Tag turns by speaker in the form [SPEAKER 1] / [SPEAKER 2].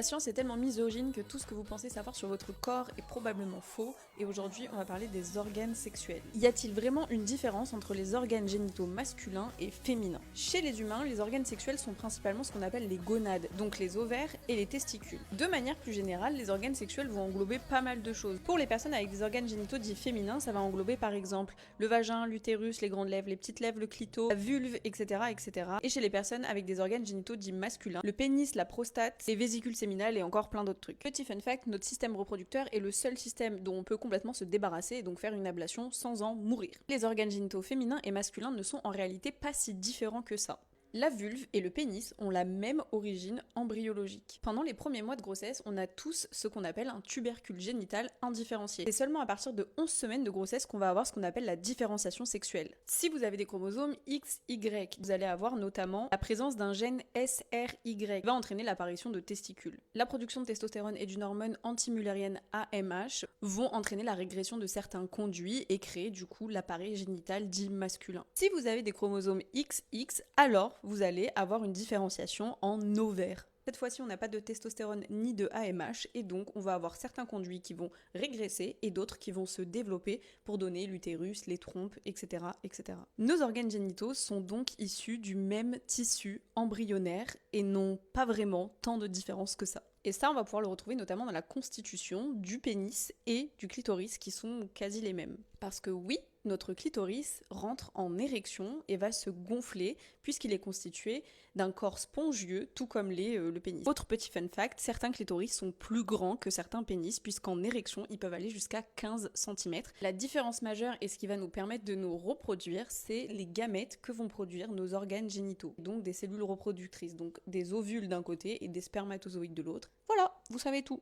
[SPEAKER 1] La science est tellement misogyne que tout ce que vous pensez savoir sur votre corps est probablement faux, et aujourd'hui on va parler des organes sexuels. Y a-t-il vraiment une différence entre les organes génitaux masculins et féminins? Chez les humains, les organes sexuels sont principalement ce qu'on appelle les gonades, donc les ovaires et les testicules. De manière plus générale, les organes sexuels vont englober pas mal de choses. Pour les personnes avec des organes génitaux dits féminins, ça va englober par exemple le vagin, l'utérus, les grandes lèvres, les petites lèvres, le clito, la vulve, etc., etc. Et chez les personnes avec des organes génitaux dits masculins, le pénis, la prostate, les vésicules séminales et encore plein d'autres trucs. Petit fun fact, notre système reproducteur est le seul système dont on peut complètement se débarrasser et donc faire une ablation sans en mourir. Les organes génitaux féminins et masculins ne sont en réalité pas si différents que ça. La vulve et le pénis ont la même origine embryologique. Pendant les premiers mois de grossesse, on a tous ce qu'on appelle un tubercule génital indifférencié. C'est seulement à partir de 11 semaines de grossesse qu'on va avoir ce qu'on appelle la différenciation sexuelle. Si vous avez des chromosomes XY, vous allez avoir notamment la présence d'un gène SRY qui va entraîner l'apparition de testicules. La production de testostérone et d'une hormone antimullérienne AMH vont entraîner la régression de certains conduits et créer du coup l'appareil génital dit masculin. Si vous avez des chromosomes XX, alors vous allez avoir une différenciation en ovaire. Cette fois-ci, on n'a pas de testostérone ni de AMH et donc on va avoir certains conduits qui vont régresser et d'autres qui vont se développer pour donner l'utérus, les trompes, etc., etc. Nos organes génitaux sont donc issus du même tissu embryonnaire et n'ont pas vraiment tant de différence que ça. Et ça, on va pouvoir le retrouver notamment dans la constitution du pénis et du clitoris qui sont quasi les mêmes. Parce que oui, notre clitoris rentre en érection et va se gonfler puisqu'il est constitué d'un corps spongieux, tout comme le pénis. Autre petit fun fact, certains clitoris sont plus grands que certains pénis puisqu'en érection, ils peuvent aller jusqu'à 15 cm. La différence majeure et ce qui va nous permettre de nous reproduire, c'est les gamètes que vont produire nos organes génitaux. Donc des cellules reproductrices, donc des ovules d'un côté et des spermatozoïdes de l'autre. Voilà, vous savez tout.